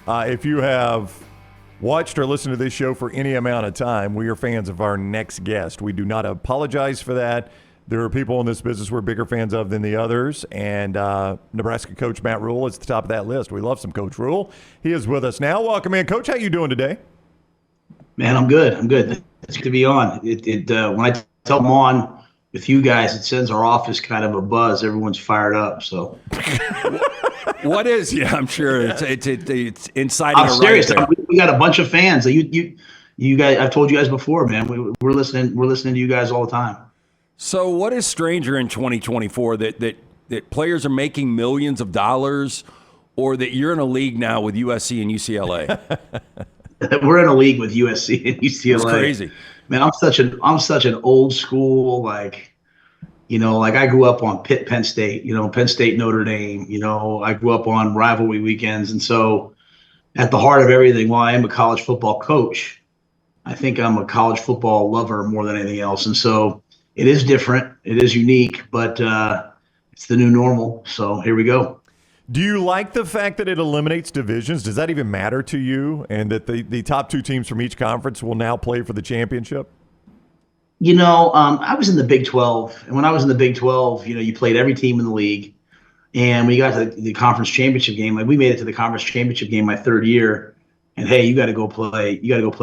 If you have watched or listened to this show for any amount of time, we are fans of our next guest. We do not apologize for that. There are people in this business we're bigger fans of than the others, and Nebraska coach Matt Rhule is at the top of that list. We love some Coach Rhule. He is with us now. Welcome in, Coach. How you doing today? Man, I'm good. It's good to be on. When I tell them on with you guys, it sends our office kind of a buzz. Everyone's fired up. So, what is? Yeah, I'm sure it's inciting. I'm serious. We got a bunch of fans. You guys. I've told you guys before, man. We're listening. We're listening to you guys all the time. So, what is stranger in 2024 that players are making millions of dollars, or that you're in a league now with USC and UCLA? We're in a league with USC and UCLA. It's crazy, man. I'm such an old school, like I grew up on Penn State, Penn State, Notre Dame. I grew up on rivalry weekends, and so at the heart of everything, while I am a college football coach, I think I'm a college football lover more than anything else, and so it is different, it is unique, but it's the new normal. So here we go. Do you like the fact that it eliminates divisions? Does that even matter to you? And that the top two teams from each conference will now play for the championship? I was in the Big 12. And when I was in the Big 12, you played every team in the league. And when you got to the conference championship game, like we made it to the conference championship game my third year. And hey, you got to go play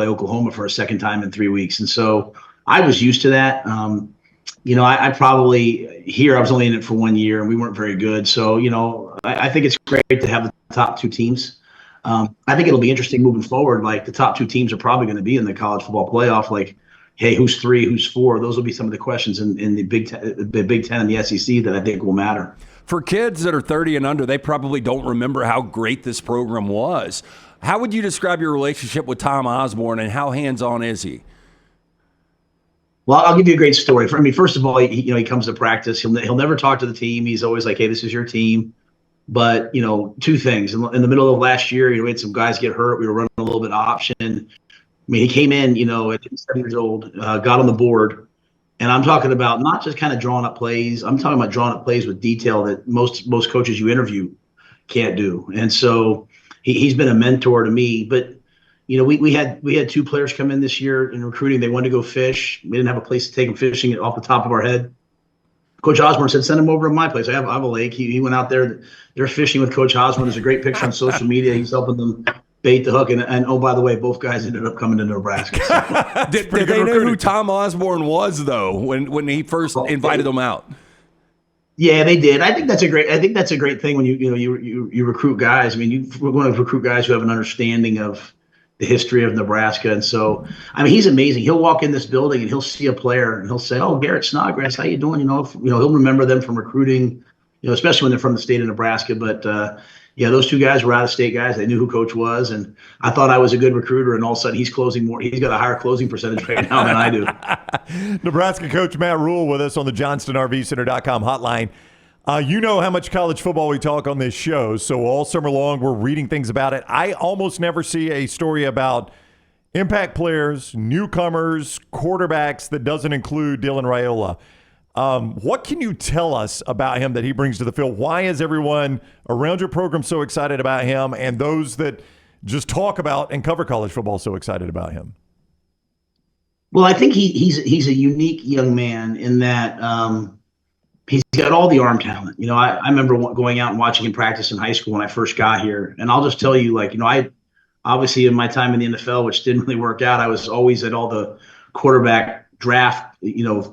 Oklahoma for a second time in 3 weeks. And so I was used to that. I probably here I was only in it for 1 year and we weren't very good. So, I think it's great to have the top two teams. I think it'll be interesting moving forward. Like the top two teams are probably going to be in the college football playoff. Like, hey, who's 3, who's 4? Those will be some of the questions in the Big Ten and the SEC that I think will matter. For kids that are 30 and under, they probably don't remember how great this program was. How would you describe your relationship with Tom Osborne, and how hands-on is he? Well, I'll give you a great story. First of all, he comes to practice. He'll never talk to the team. He's always like, hey, this is your team. But, two things. In the middle of last year, we had some guys get hurt. We were running a little bit option. He came in, at 7 years old, got on the board. And I'm talking about not just kind of drawing up plays. I'm talking about drawing up plays with detail that most coaches you interview can't do. And so he's been a mentor to me. But we had 2 players come in this year in recruiting. They wanted to go fish. We didn't have a place to take them fishing off the top of our head. Coach Osborne said, send him over to my place. I have a lake. He went out there. They're fishing with Coach Osborne. There's a great picture on social media. He's helping them bait the hook. And oh, by the way, both guys ended up coming to Nebraska. So. Did they know who Tom Osborne was, though, when he first invited them out? Yeah, they did. I think that's a great thing when you recruit guys. We're going to recruit guys who have an understanding of the history of Nebraska. And so, he's amazing. He'll walk in this building and he'll see a player and he'll say, oh, Garrett Snodgrass, how you doing? He'll remember them from recruiting, especially when they're from the state of Nebraska. But those 2 guys were out-of-state guys. They knew who Coach was. And I thought I was a good recruiter. And all of a sudden he's closing more. He's got a higher closing percentage right now than I do. Nebraska coach Matt Rhule with us on the JohnstonRVCenter.com hotline. You know how much college football we talk on this show, so all summer long we're reading things about it. I almost never see a story about impact players, newcomers, quarterbacks that doesn't include Dylan Raiola. What can you tell us about him that he brings to the field? Why is everyone around your program so excited about him, and those that just talk about and cover college football so excited about him? Well, I think he's a unique young man in that he's got all the arm talent. I remember going out and watching him practice in high school when I first got here. And I'll just tell you, I obviously in my time in the NFL, which didn't really work out, I was always at all the quarterback draft,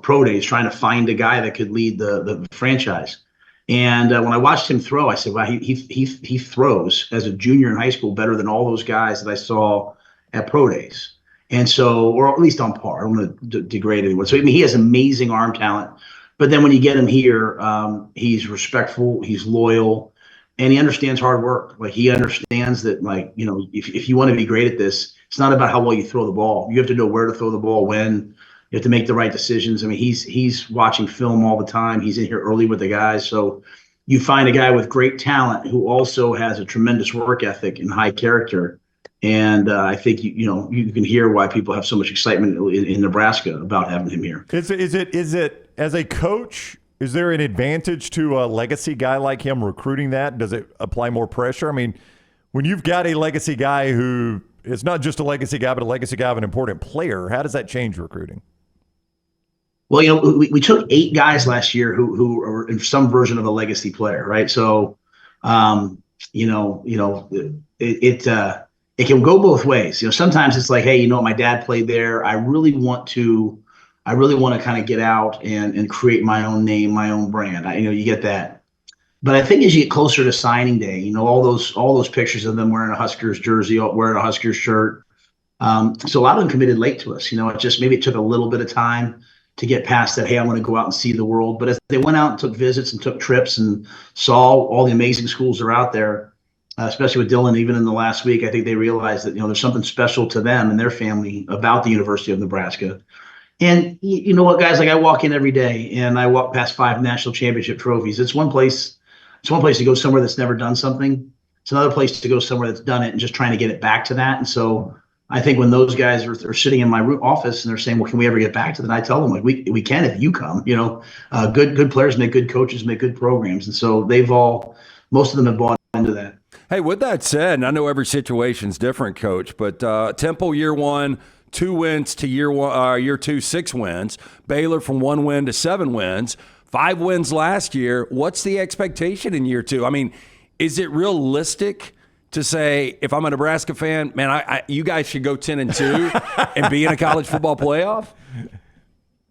pro days trying to find a guy that could lead the franchise. And when I watched him throw, I said, wow, he throws as a junior in high school better than all those guys that I saw at pro days. And so, or at least on par. I don't want to degrade anyone. So, he has amazing arm talent. But then when you get him here, he's respectful, he's loyal, and he understands hard work. Like, he understands that, if you want to be great at this, it's not about how well you throw the ball. You have to know where to throw the ball, when. You have to make the right decisions. He's watching film all the time. He's in here early with the guys. So you find a guy with great talent who also has a tremendous work ethic and high character. And I think you can hear why people have so much excitement in Nebraska about having him here. Is it as a coach? Is there an advantage to a legacy guy like him recruiting that? Does it apply more pressure? When you've got a legacy guy who is not just a legacy guy, but a legacy guy of an important player, how does that change recruiting? Well, we took 8 guys last year who are in some version of a legacy player, right? So, it can go both ways. Sometimes it's like, hey, my dad played there. I really want to kind of get out and create my own name, my own brand. You get that. But I think as you get closer to signing day, all those pictures of them wearing a Huskers jersey, wearing a Huskers shirt. So a lot of them committed late to us. Maybe it took a little bit of time to get past that. Hey, I want to go out and see the world. But as they went out and took visits and took trips and saw all the amazing schools that are out there, especially with Dylan, even in the last week, I think they realized that there's something special to them and their family about the University of Nebraska. And you know what, guys? Like, I walk in every day and I walk past 5 national championship trophies. It's one place to go somewhere that's never done something. It's another place to go somewhere that's done it and just trying to get it back to that. And so I think when those guys are sitting in my office and they're saying, well, can we ever get back to that? I tell them, like, we can if you come. Good players make good coaches, make good programs. And so most of them have bought into that. Hey, with that said, and I know every situation's different, Coach, but Temple year 1, 2 wins to year 2, 6 wins. Baylor from 1 win to 7 wins. 5 wins last year. What's the expectation in year 2? I mean, is it realistic to say, if I'm a Nebraska fan, man, you guys should go 10-2 and be in a college football playoff?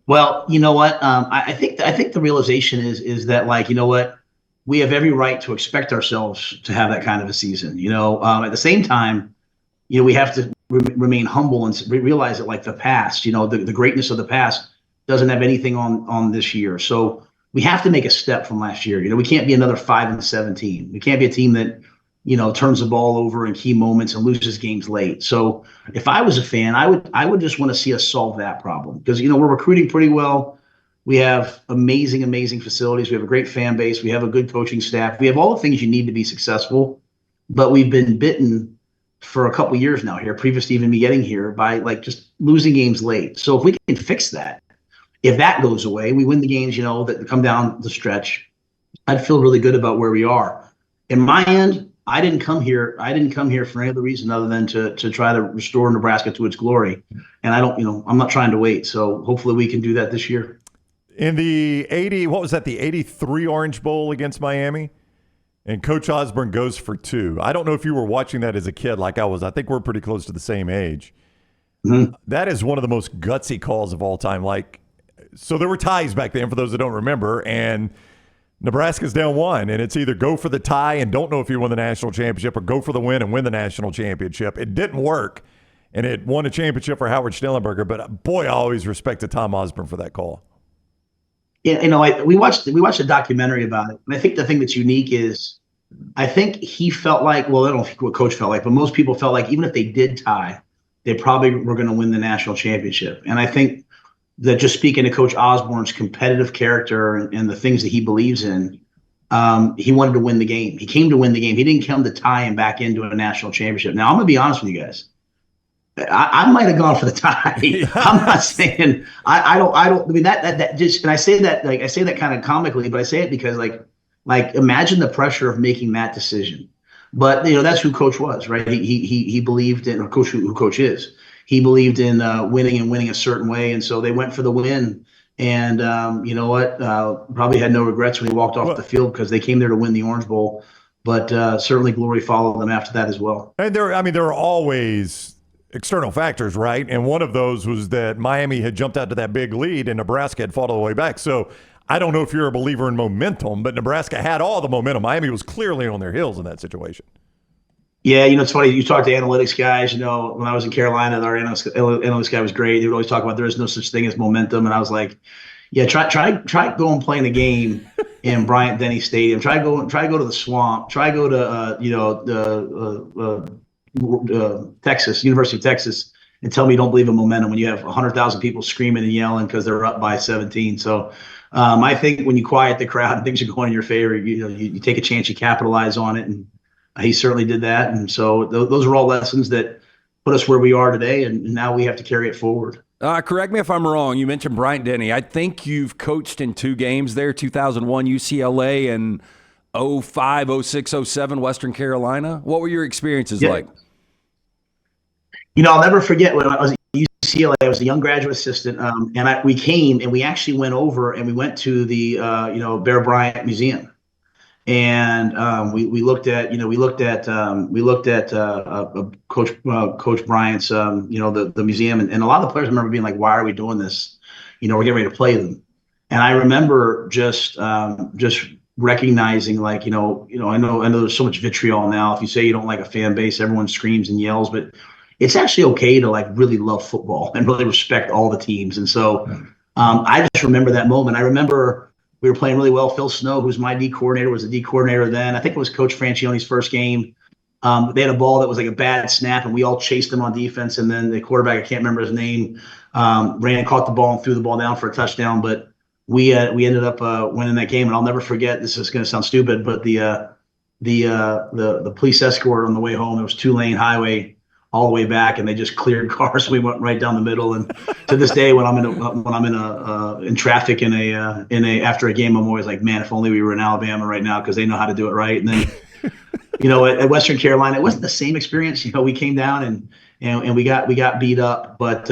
Well, you know what? I think the realization is that, like, you know what? We have every right to expect ourselves to have that kind of a season. At the same time, we have to remain humble and realize that, like, the past, the greatness of the past doesn't have anything on this year. So we have to make a step from last year. We can't be another 5-17. We can't be a team that, turns the ball over in key moments and loses games late. So if I was a fan, I would just want to see us solve that problem, because, we're recruiting pretty well. We have amazing, amazing facilities. We have a great fan base. We have a good coaching staff. We have all the things you need to be successful, but we've been bitten for a couple years now here, previous to even me getting here, by, like, just losing games late. So if we can fix that, if that goes away, we win the games, that come down the stretch, I'd feel really good about where we are. In my end, I didn't come here for any other reason other than to try to restore Nebraska to its glory. And I'm not trying to wait. So hopefully we can do that this year. In the 83 Orange Bowl against Miami, and Coach Osborne goes for 2. I don't know if you were watching that as a kid like I was. I think we're pretty close to the same age. Mm-hmm. That is one of the most gutsy calls of all time. So there were ties back then, for those that don't remember, and Nebraska's down 1, and it's either go for the tie and don't know if you won the national championship, or go for the win and win the national championship. It didn't work, and it won a championship for Howard Schnellenberger. But boy, I always respected Tom Osborne for that call. Yeah, we watched a documentary about it, and I think the thing that's unique is, I think he felt like, well, I don't know what Coach felt like, but most people felt like even if they did tie, they probably were going to win the national championship. And I think that, just speaking to Coach Osborne's competitive character and the things that he believes in, he wanted to win the game. He came to win the game. He didn't come to tie and back into a national championship. Now, I'm going to be honest with you guys. I might have gone for the tie. Yeah. I'm not saying I don't. I mean, that just, and I say that kind of comically, but I say it because like imagine the pressure of making that decision. But that's who Coach was, right? He believed in, or Coach who Coach is. He believed in winning a certain way, and so they went for the win. And you know what? Probably had no regrets when he walked off the field, because they came there to win the Orange Bowl. But certainly glory followed them after that as well. And there are always external factors, right? And one of those was that Miami had jumped out to that big lead and Nebraska had fought all the way back. So I don't know if you're a believer in momentum, but Nebraska had all the momentum. Miami was clearly on their heels in that situation. Yeah, it's funny. You talk to analytics guys. When I was in Carolina, our analytics guy was great. He would always talk about there is no such thing as momentum. And I was like, yeah, try go and play in a game in Bryant Denny Stadium. Try go to the Swamp. Try go to Texas, University of Texas, and tell me you don't believe in momentum when you have 100,000 people screaming and yelling because they're up by 17. So I think when you quiet the crowd and things are going in your favor, you take a chance, you capitalize on it, and he certainly did that. And so those are all lessons that put us where we are today, and now we have to carry it forward. Correct me if I'm wrong. You mentioned Bryant Denny. I think you've coached in 2 games there, 2001 UCLA and 05, 06, 07, Western Carolina. What were your experiences Yeah. like? I'll never forget when I was at UCLA. I was a young graduate assistant, and we came and we actually went over and we went to the Bear Bryant Museum, and we looked at Coach Bryant's the museum, and a lot of the players remember being like, "Why are we doing this? We're getting ready to play them." And I remember just recognizing, like, I know there's so much vitriol now. If you say you don't like a fan base, everyone screams and yells, but it's actually okay to like really love football and really respect all the teams. And so I just remember that moment. I remember we were playing really well. Phil Snow, who's my D coordinator, was the D coordinator then. I think it was Coach Franchione's first game. They had a ball that was like a bad snap, and we all chased them on defense. And then the quarterback, I can't remember his name, caught the ball and threw the ball down for a touchdown. But we ended up winning that game. And I'll never forget. This is going to sound stupid, but the police escort on the way home, it was 2-lane highway all the way back, and they just cleared cars. We went right down the middle. And to this day, when I'm in traffic after a game, I'm always like, man, if only we were in Alabama right now, because they know how to do it right. And then at Western Carolina, it wasn't the same experience. We came down and we got beat up, but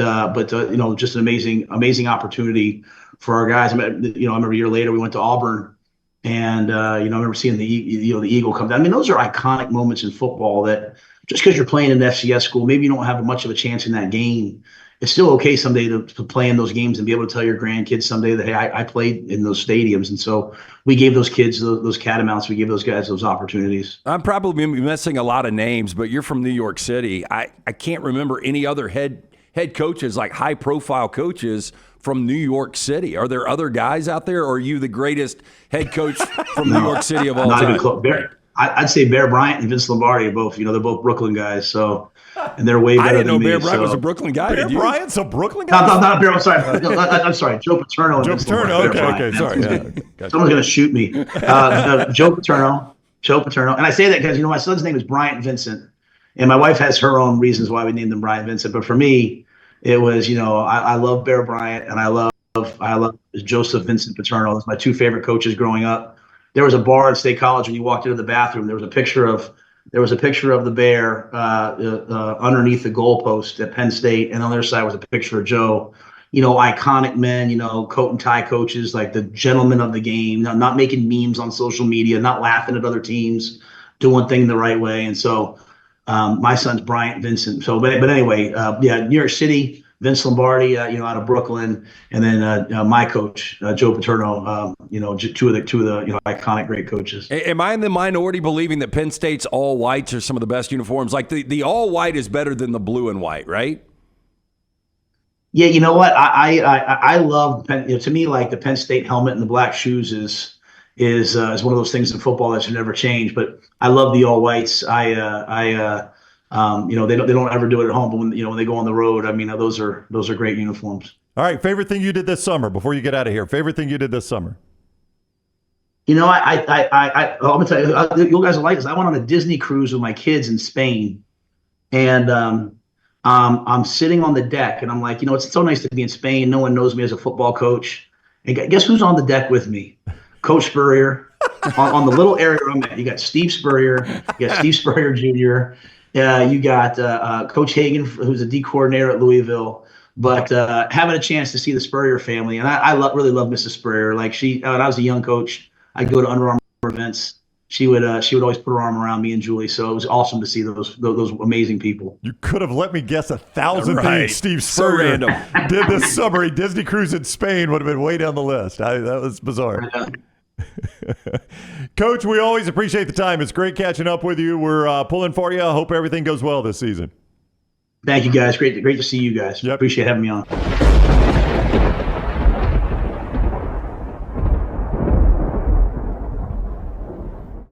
just an amazing opportunity for our guys. I remember a year later we went to Auburn, and I remember seeing the Eagle come down. I mean, those are iconic moments in football that, just because you're playing in an FCS school, maybe you don't have much of a chance in that game. It's still okay someday to play in those games and be able to tell your grandkids someday that, hey, I played in those stadiums. And so we gave those kids, those catamounts, we gave those guys those opportunities. I'm probably missing a lot of names, but you're from New York City. I can't remember any other head coaches, like high-profile coaches from New York City. Are there other guys out there, or are you the greatest head coach from New York City of all time? Even close. I'd say Bear Bryant and Vince Lombardi are both, they're both Brooklyn guys. So, and they're way better than me. I didn't know Bear Bryant was a Brooklyn guy. Bear Bryant's a Brooklyn guy? Not Bear. I'm sorry. I'm sorry. Joe Paterno. Joe Paterno. Okay. Sorry. Yeah. Gotcha. Someone's going to shoot me. Joe Paterno. And I say that because, my son's name is Bryant Vincent, and my wife has her own reasons why we named him Bryant Vincent. But for me, it was, I love Bear Bryant, and I love Joseph Vincent Paterno. Those are my two favorite coaches growing up. There was a bar at State College when you walked into the bathroom. There was a picture of the Bear underneath the goalpost at Penn State, and on the other side was a picture of Joe. Iconic men, coat and tie coaches, like the gentlemen of the game, not making memes on social media, not laughing at other teams, doing one thing the right way. And so my son's Bryant Vincent. So, but anyway, New York City, Vince Lombardi, out of Brooklyn, and then my coach, Joe Paterno, two of the iconic great coaches. Am I in the minority believing that Penn State's all whites are some of the best uniforms? Like the all white is better than the blue and white, right? Yeah, you know what? I love Penn. To me, like the Penn State helmet and the black shoes is one of those things in football that should never change. But I love the all whites. They don't ever do it at home, but when they go on the road, I mean, those are great uniforms. All right, favorite thing you did this summer before you get out of here. Favorite thing you did this summer. I'm gonna tell you, you guys will like this. I went on a Disney cruise with my kids in Spain, and I'm sitting on the deck, and I'm like, it's so nice to be in Spain. No one knows me as a football coach. And guess who's on the deck with me? Coach Spurrier. on the little area I'm at, you got Steve Spurrier. You got Steve Spurrier Jr. You got Coach Hagan, who's a D coordinator at Louisville. But having a chance to see the Spurrier family, and I really love Mrs. Spurrier. Like when I was a young coach, I'd go to Under Armour events. She would always put her arm around me and Julie. So it was awesome to see those amazing people. You could have let me guess 1,000 right. things Steve Spurrier did this summer. A Disney cruise in Spain would have been way down the list. That was bizarre. Coach, we always appreciate the time. It's great catching up with you. We're pulling for you. I hope everything goes well this season. Thank you, guys. Great to see you guys. Yep. Appreciate having me on.